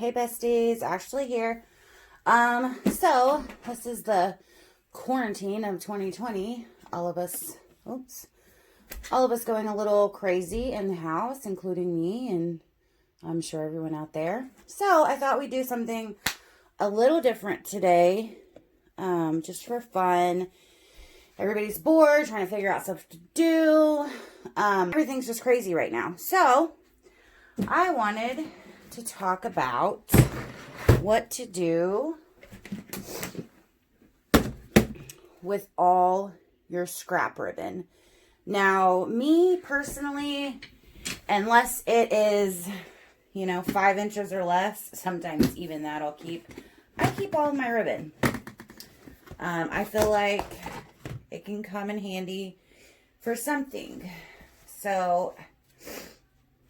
Hey besties, Ashley here. So this is the quarantine of 2020. All of us going a little crazy in the house, including me, and I'm sure everyone out there. So I thought we'd do something a little different today, just for fun. Everybody's bored, trying to figure out stuff to do. Everything's just crazy right now. So I wanted to talk about what to do with all your scrap ribbon. Now, me personally, unless it is, 5 inches or less, sometimes even that I keep all of my ribbon. I feel like it can come in handy for something. So,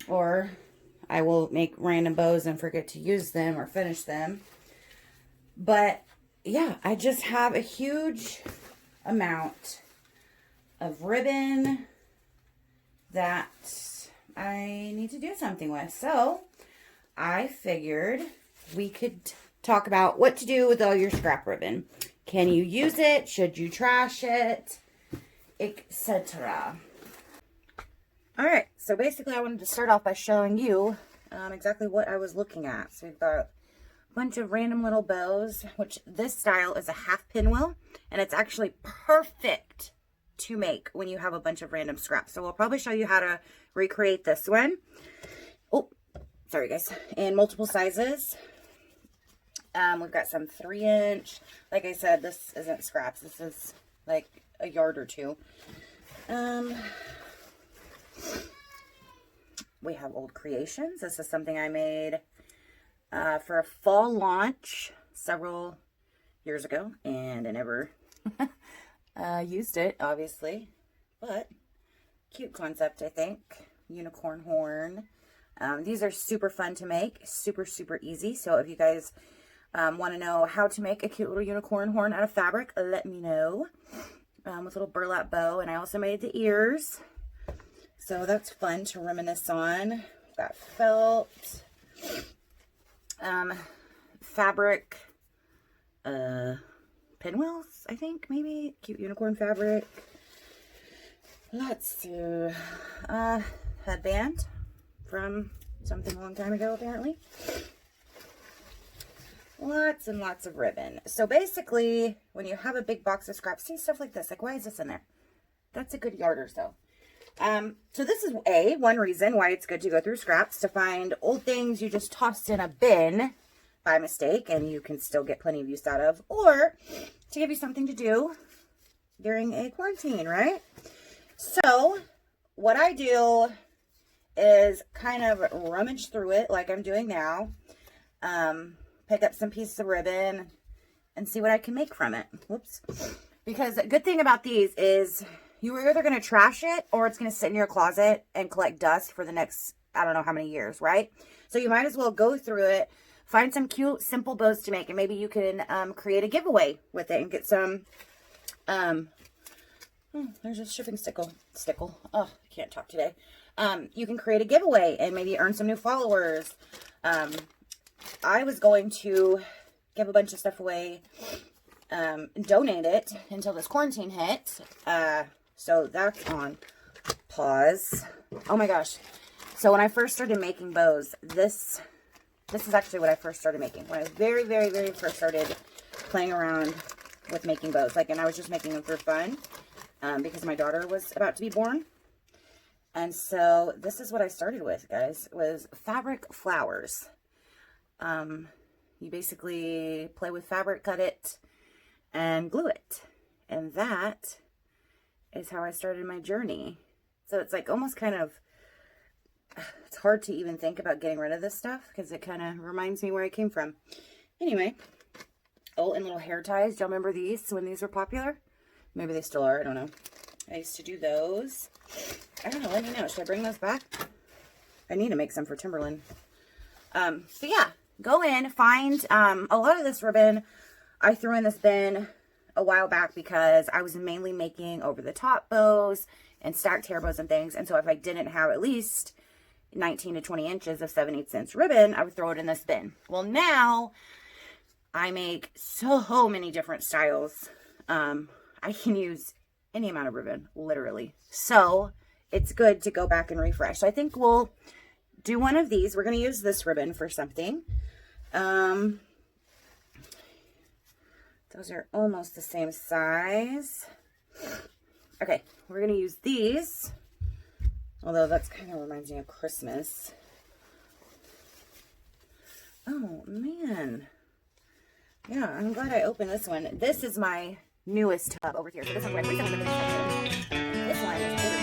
or I will make random bows and forget to use them or finish them. But yeah, I just have a huge amount of ribbon that I need to do something with. So I figured we could talk about what to do with all your scrap ribbon. Can you use it? Should you trash it? Etc. All right, so basically I wanted to start off by showing you exactly what I was looking at. So we've got a bunch of random little bows, which this style is a half pinwheel, and it's actually perfect to make when you have a bunch of random scraps. So we'll probably show you how to recreate this one. Oh, sorry guys. In multiple sizes. We've got some 3-inch. Like I said, this isn't scraps. This is like a yard or two. We have old creations. This is something I made for a fall launch several years ago, and I never used it, obviously, but cute concept, I think. Unicorn horn. These are super fun to make, super easy. So if you guys want to know how to make a cute little unicorn horn out of fabric, let me know. With a little burlap bow, and I also made the ears. So that's fun to reminisce on. Got felt, fabric, pinwheels, I think, maybe. Cute unicorn fabric. Let's see. Headband from something a long time ago, apparently. Lots and lots of ribbon. So basically, when you have a big box of scraps, see stuff like this. Like, why is this in there? That's a good yard or so. So this is one reason why it's good to go through scraps, to find old things you just tossed in a bin by mistake and you can still get plenty of use out of, or to give you something to do during a quarantine, right? So what I do is kind of rummage through it like I'm doing now. Pick up some pieces of ribbon and see what I can make from it. Whoops. Because the good thing about these is you are either going to trash it or it's going to sit in your closet and collect dust for the next, I don't know how many years, right? So you might as well go through it, find some cute, simple bows to make, and maybe you can create a giveaway with it and get some, there's a shipping stickle. Oh, I can't talk today. You can create a giveaway and maybe earn some new followers. I was going to give a bunch of stuff away, donate it until this quarantine hit. So that's on pause. Oh my gosh. So when I first started making bows, this is actually what I first started making. When I was very first started playing around with making bows. And I was just making them for fun, because my daughter was about to be born. And so this is what I started with, guys, was fabric flowers. You basically play with fabric, cut it, and glue it. And that is how I started my journey. So it's like almost kind of, it's hard to even think about getting rid of this stuff because it kind of reminds me where I came from. Anyway, oh, and little hair ties. Do y'all remember these when these were popular? Maybe they still are. I don't know. I used to do those. I don't know. Let me know. Should I bring those back? I need to make some for Timberland. So yeah, go in, find a lot of this ribbon I threw in this bin a while back because I was mainly making over the top bows and stacked hair bows and things. And so if I didn't have at least 19 to 20 inches of 7/8" ribbon, I would throw it in this bin. Well, now I make so many different styles. I can use any amount of ribbon, literally. So it's good to go back and refresh. So I think we'll do one of these. We're going to use this ribbon for something. Those are almost the same size. Okay, we're going to use these. Although that's kind of reminds me of Christmas. Oh, man. Yeah, I'm glad I opened this one. This is my newest tub over here. So this one's like recently been this one is bigger.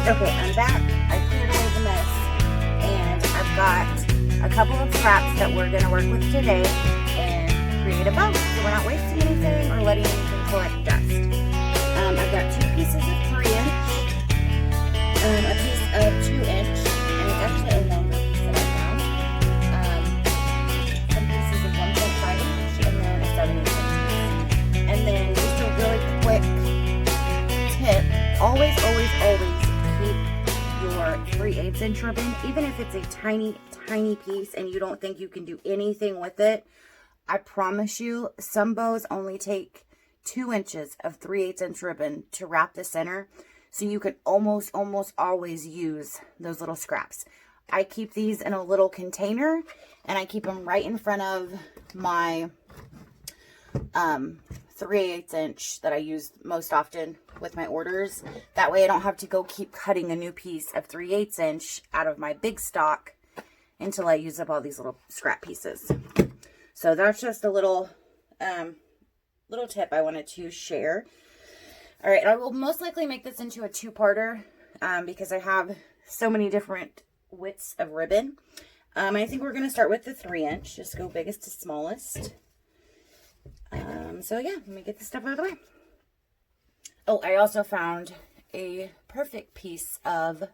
Okay, I'm back. I cleared away the mess, and I've got a couple of scraps that we're going to work with today and create a bow. So we're not wasting anything or letting anything collect dust. I've got 2 pieces of 3-inch, a piece of 2-inch, and it's actually a longer piece that I found. Some pieces of 1.5-inch, and then a 7-inch piece. And then just a really quick tip, always keep your 3/8" ribbon, even if it's a tiny piece and you don't think you can do anything with it. I promise you, some bows only take 2 inches of 3/8" ribbon to wrap the center, so you could almost always use those little scraps. I keep these in a little container, and I keep them right in front of my 3/8" that I use most often with my orders. That way I don't have to go keep cutting a new piece of 3/8" out of my big stock until I use up all these little scrap pieces. So that's just a little tip I wanted to share. All right, I will most likely make this into a 2-parter because I have so many different widths of ribbon. I think we're going to start with the 3-inch, just go biggest to smallest. So yeah, let me get this stuff out of the way. Oh, I also found a perfect piece of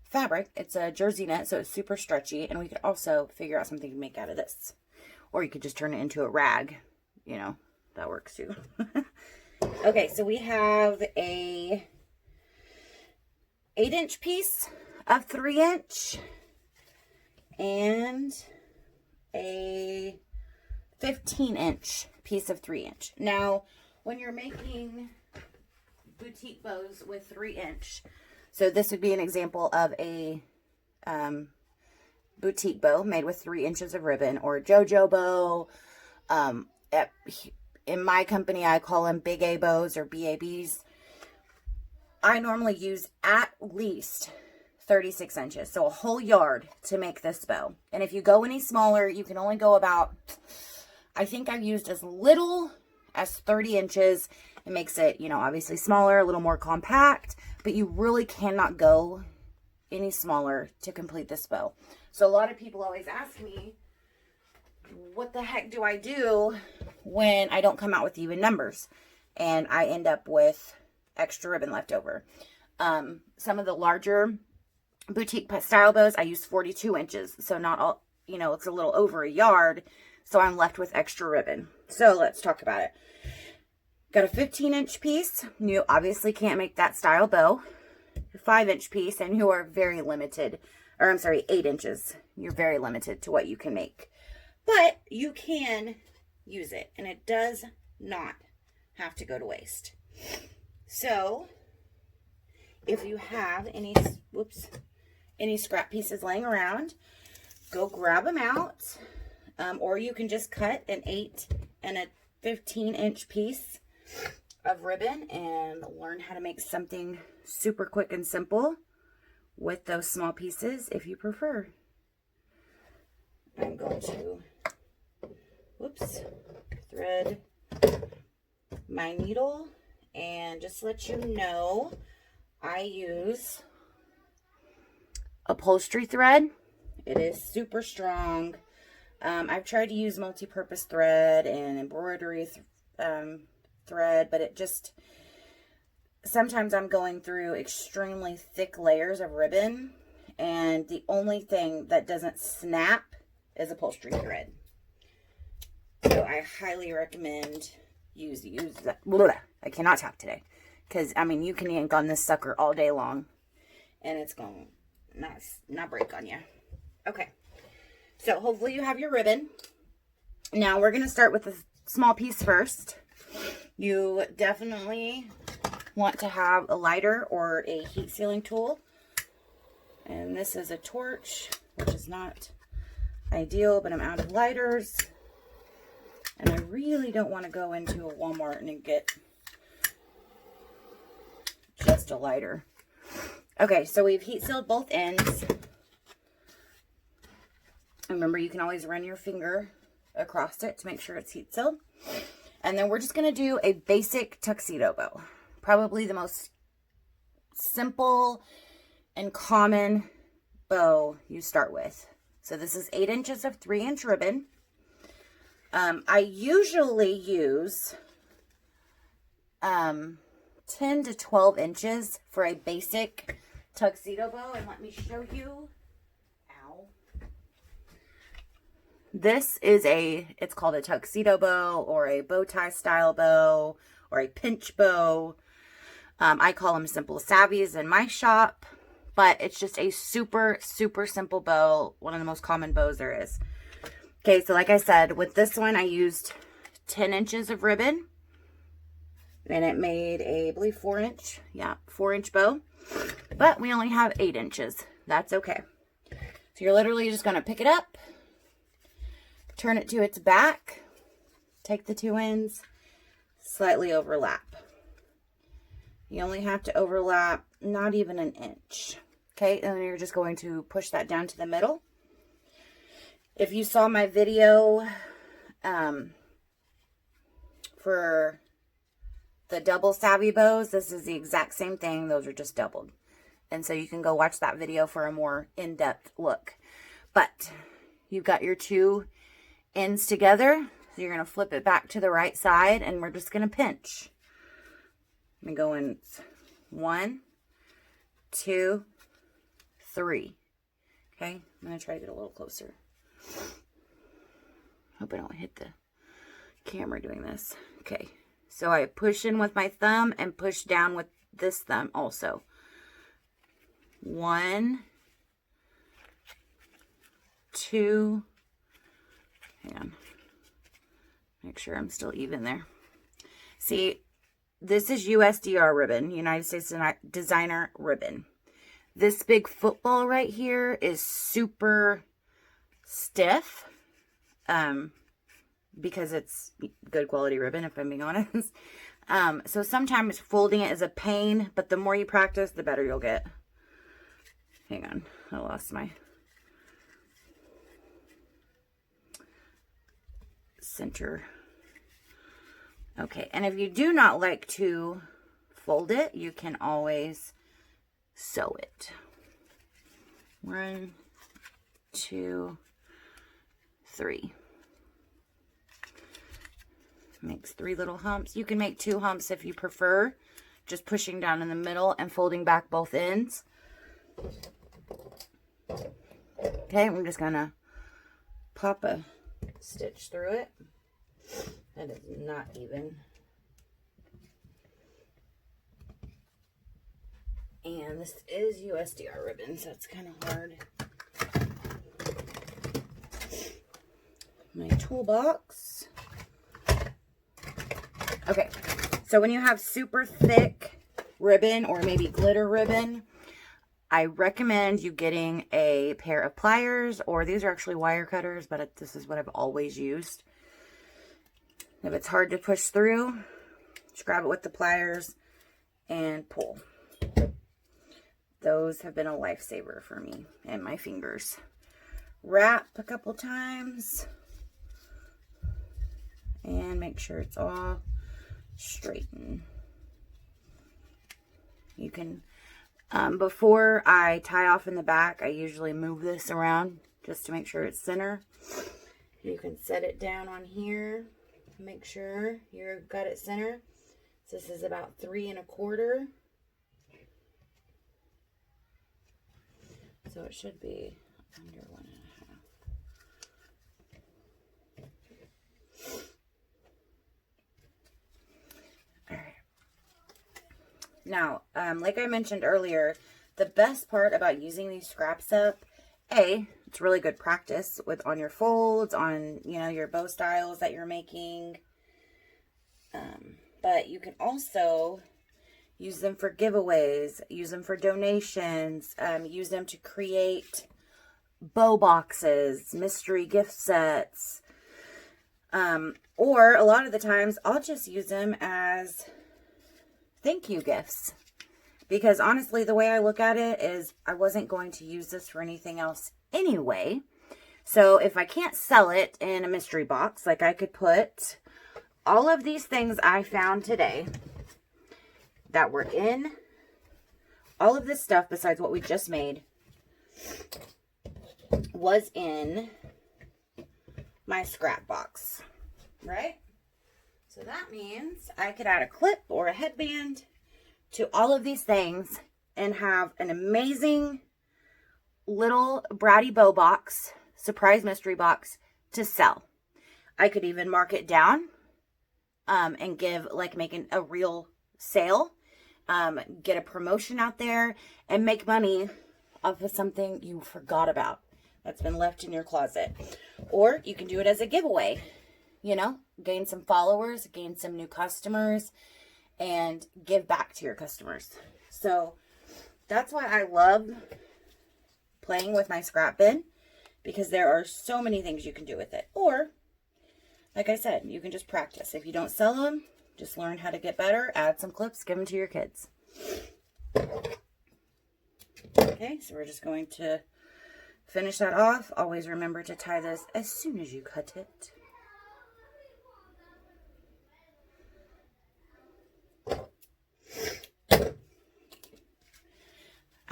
fabric. It's a jersey net, so it's super stretchy, and we could also figure out something to make out of this. Or you could just turn it into a rag. You know, that works too. Okay, so we have a 8-inch piece of 3-inch and a 15-inch piece of 3-inch. Now, when you're making boutique bows with 3-inch, so this would be an example of a boutique bow made with 3 inches of ribbon, or a JoJo bow. In my company, I call them big A bows or BABs. I normally use at least 36 inches, so a whole yard to make this bow. And if you go any smaller, you can only go about, I think I've used as little as 30 inches. It makes it, you know, obviously smaller, a little more compact, but you really cannot go any smaller to complete this bow. So a lot of people always ask me, what the heck do I do when I don't come out with even numbers and I end up with extra ribbon left over? Some of the larger boutique style bows, I use 42 inches. So not all, you know, it's a little over a yard. So I'm left with extra ribbon. So let's talk about it. Got a 15-inch piece. You obviously can't make that style bow. A 5-inch piece, and you are very limited. Or I'm sorry, 8 inches. You're very limited to what you can make. But you can use it, and it does not have to go to waste. So if you have any scrap pieces laying around, go grab them out. Or you can just cut an 8 and a 15-inch piece of ribbon and learn how to make something super quick and simple with those small pieces if you prefer. I'm going to, thread my needle, and just let you know, I use upholstery thread. It is super strong. I've tried to use multi-purpose thread and embroidery thread, but it just, sometimes I'm going through extremely thick layers of ribbon, and the only thing that doesn't snap is upholstery thread. So I highly recommend use that. I cannot talk today, because I mean, you can yank on this sucker all day long and it's going to not break on you. Okay, so hopefully you have your ribbon. Now we're going to start with the small piece first. You definitely want to have a lighter or a heat sealing tool. And this is a torch, which is not ideal, but I'm out of lighters. And I really don't want to go into a Walmart and get just a lighter. Okay, so we've heat sealed both ends. Remember, you can always run your finger across it to make sure it's heat sealed. And then we're just going to do a basic tuxedo bow. Probably the most simple and common bow you start with. So this is 8 inches of 3-inch ribbon. I usually use 10 to 12 inches for a basic tuxedo bow. And let me show you. Ow. This is it's called a tuxedo bow, or a bow tie style bow, or a pinch bow. I call them simple savvies in my shop, but it's just a super, super simple bow. One of the most common bows there is. Okay, so like I said, with this one, I used 10 inches of ribbon, and it made a, I believe, 4-inch bow, but we only have 8 inches. That's okay. So you're literally just going to pick it up, turn it to its back, take the 2 ends, slightly overlap. You only have to overlap not even an inch. Okay, and then you're just going to push that down to the middle. If you saw my video for the double savvy bows, this is the exact same thing. Those are just doubled. And so you can go watch that video for a more in-depth look. But you've got your 2 ends together. So you're going to flip it back to the right side, and we're just going to pinch. I'm going 1, 2, 3. Okay, I'm going to try to get a little closer. Hope I don't hit the camera doing this. Okay, so I push in with my thumb and push down with this thumb also. 1, 2, hang on. Make sure I'm still even there. See, this is USDR ribbon, United States Designer ribbon. This big football right here is super stiff, because it's good quality ribbon, if I'm being honest. So sometimes folding it is a pain, but the more you practice, the better you'll get. Hang on, I lost my center. Okay, and if you do not like to fold it, you can always sew it. 1, 2, 3. Makes 3 little humps. You can make 2 humps if you prefer. Just pushing down in the middle and folding back both ends. Okay, I'm just gonna pop a stitch through it. That is not even. And this is USDR ribbon, so it's kind of hard. My toolbox. Okay, so when you have super thick ribbon or maybe glitter ribbon, I recommend you getting a pair of pliers, or these are actually wire cutters, but this is what I've always used. If it's hard to push through, just grab it with the pliers and pull. Those have been a lifesaver for me and my fingers. Wrap a couple times and make sure it's all straightened. You can, before I tie off in the back, I usually move this around just to make sure it's center. You can set it down on here. Make sure you've got it center. So this is about 3 1/4. So it should be under 1 1/2. All right. Now, like I mentioned earlier, the best part about using these scraps up, it's really good practice on your folds, on, your bow styles that you're making. But you can also use them for giveaways, use them for donations, use them to create bow boxes, mystery gift sets. Or a lot of the times I'll just use them as thank you gifts. Because honestly, the way I look at it is I wasn't going to use this for anything else anyway. So if I can't sell it in a mystery box, like I could put all of these things I found today that were in, all of this stuff besides what we just made was in my scrap box, right? So that means I could add a clip or a headband to all of these things and have an amazing little bratty bow box, surprise mystery box to sell. I could even mark it down and give, making a real sale, get a promotion out there and make money off of something you forgot about that's been left in your closet. Or you can do it as a giveaway, gain some followers, gain some new customers, and give back to your customers. So that's why I love playing with my scrap bin, because there are so many things you can do with it. Or, like I said, you can just practice. If you don't sell them, just learn how to get better, add some clips, give them to your kids. Okay, so we're just going to finish that off. Always remember to tie this as soon as you cut it.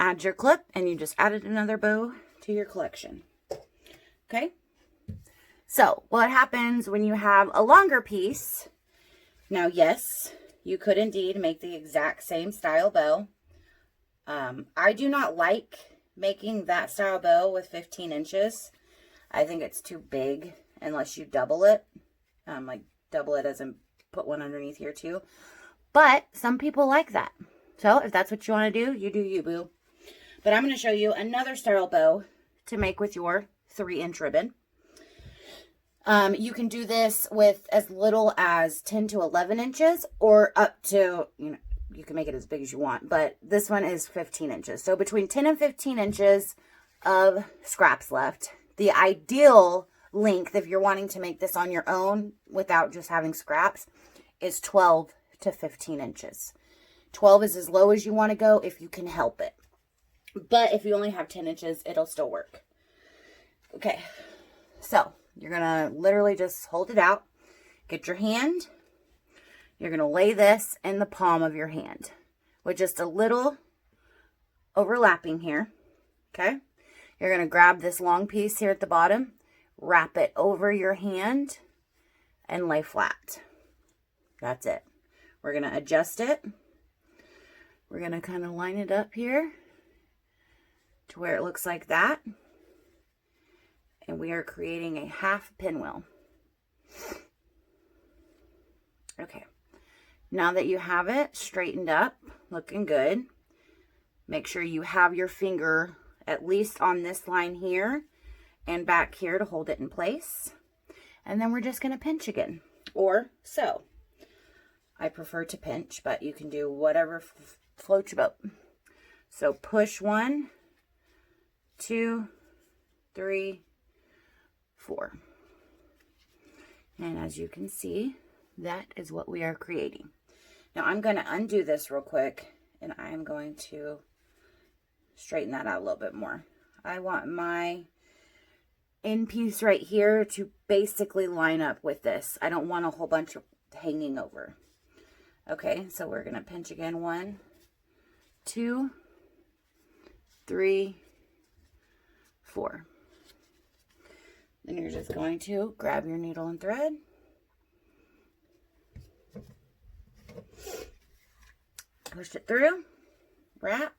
Add your clip, and you just added another bow to your collection. Okay? So, what happens when you have a longer piece? Now, yes, you could indeed make the exact same style bow. I do not like making that style bow with 15 inches. I think it's too big unless you double it. Double it as in put one underneath here too. But some people like that. So, if that's what you want to do, you do you, boo. But I'm going to show you another style bow to make with your 3-inch ribbon. You can do this with as little as 10 to 11 inches or up to, you can make it as big as you want. But this one is 15 inches. So between 10 and 15 inches of scraps left. The ideal length, if you're wanting to make this on your own without just having scraps, is 12 to 15 inches. 12 is as low as you want to go if you can help it. But if you only have 10 inches, it'll still work. Okay, so you're going to literally just hold it out. Get your hand. You're going to lay this in the palm of your hand with just a little overlapping here. Okay, you're going to grab this long piece here at the bottom, wrap it over your hand, and lay flat. That's it. We're going to adjust it. We're going to kind of line it up here to where it looks like that. And we are creating a half pinwheel. Okay. Now that you have it straightened up, looking good, make sure you have your finger at least on this line here and back here to hold it in place. And then we're just going to pinch again, or sew. I prefer to pinch, but you can do whatever floats your boat. So push 1, 2, 3, 4. And as you can see, that is what we are creating. Now I'm going to undo this real quick, and I'm going to straighten that out a little bit more. I want my end piece right here to basically line up with this. I don't want a whole bunch of hanging over. Okay, so we're going to pinch again. 1, 2, 3, 4. Then you're just going to grab your needle and thread. Push it through, wrap.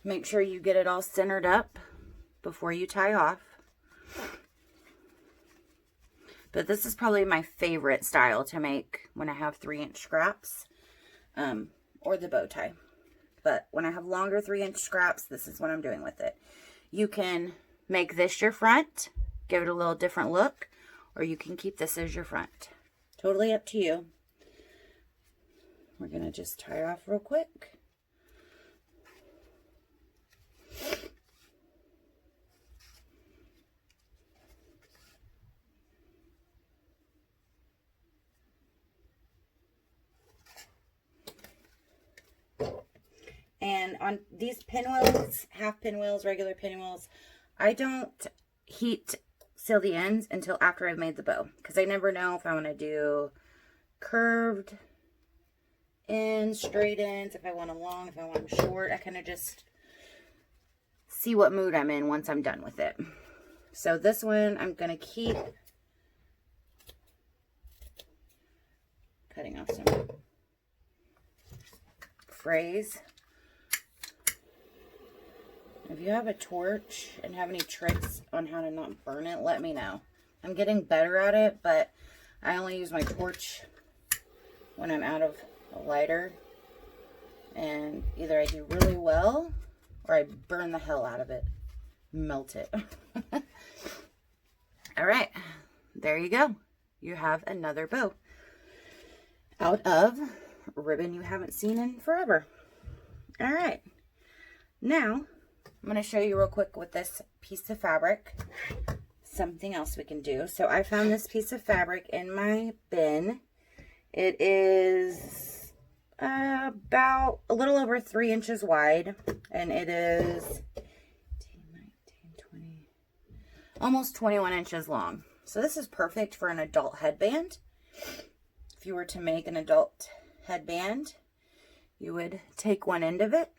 Make sure you get it all centered up before you tie off. But this is probably my favorite style to make when I have 3-inch scraps, or the bow tie. But when I have longer 3-inch scraps, this is what I'm doing with it. You can make this your front, give it a little different look, or you can keep this as your front. Totally up to you. We're going to just tie off real quick. And on these pinwheels, half pinwheels, regular pinwheels, I don't heat seal the ends until after I've made the bow, because I never know if I want to do curved ends, straight ends, if I want them long, if I want them short. I kind of just see what mood I'm in once I'm done with it. So this one I'm going to keep cutting off some frays. If you have a torch and have any tricks on how to not burn it, let me know. I'm getting better at it, but I only use my torch when I'm out of a lighter. And either I do really well or I burn the hell out of it. Melt it. All right. There you go. You have another bow out of ribbon you haven't seen in forever. All right. Now, I'm going to show you real quick with this piece of fabric, something else we can do. So I found this piece of fabric in my bin. It is about a little over 3 inches wide, and it is 18, 19, 20, almost 21 inches long. So this is perfect for an adult headband. If you were to make an adult headband, you would take one end of it,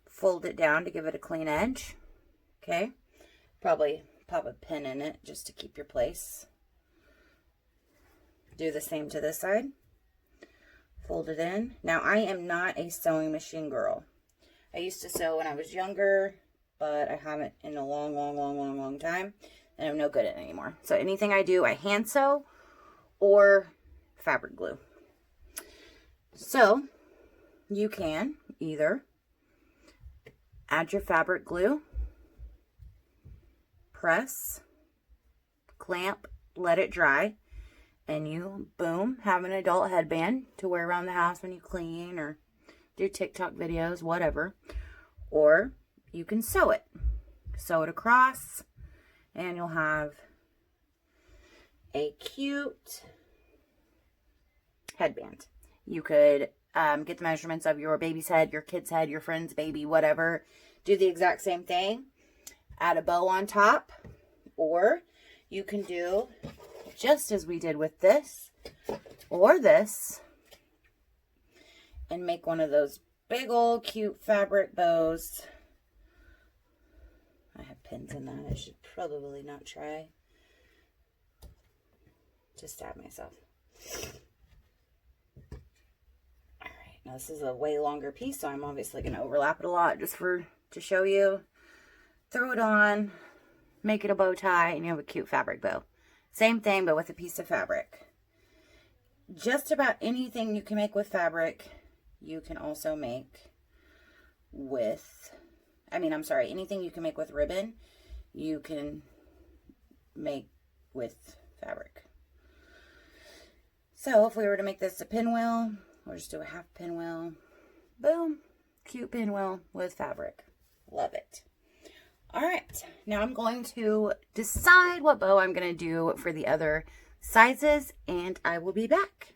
fold it down to give it a clean edge. Okay, probably pop a pin in it just to keep your place. Do the same to this side. Fold it in. Now, I am not a sewing machine girl. I used to sew when I was younger, but I haven't in a long time, and I'm no good at it anymore. So anything I do, I hand sew or fabric glue. So you can either add your fabric glue, press, clamp, let it dry, and you, boom, have an adult headband to wear around the house when you clean or do TikTok videos, whatever. Or you can sew it. Sew it across, and you'll have a cute headband. You could get the measurements of your baby's head, your kid's head, your friend's baby, whatever. Do the exact same thing. Add a bow on top. Or you can do just as we did with this or this and make one of those big old cute fabric bows. I have pins in that. I should probably not try to stab myself. Now this is a way longer piece, so I'm obviously going to overlap it a lot just to show you. throw it on, make it a bow tie, and you have a cute fabric bow. Same thing, but with a piece of fabric. Just about anything you can make with fabric, you can also make with, anything you can make with ribbon, you can make with fabric. So if we were to make this a pinwheel, we'll just do a half pinwheel. Boom, cute pinwheel with fabric. Love it. All right, now I'm going to decide what bow I'm going to do for the other sizes, and I will be back.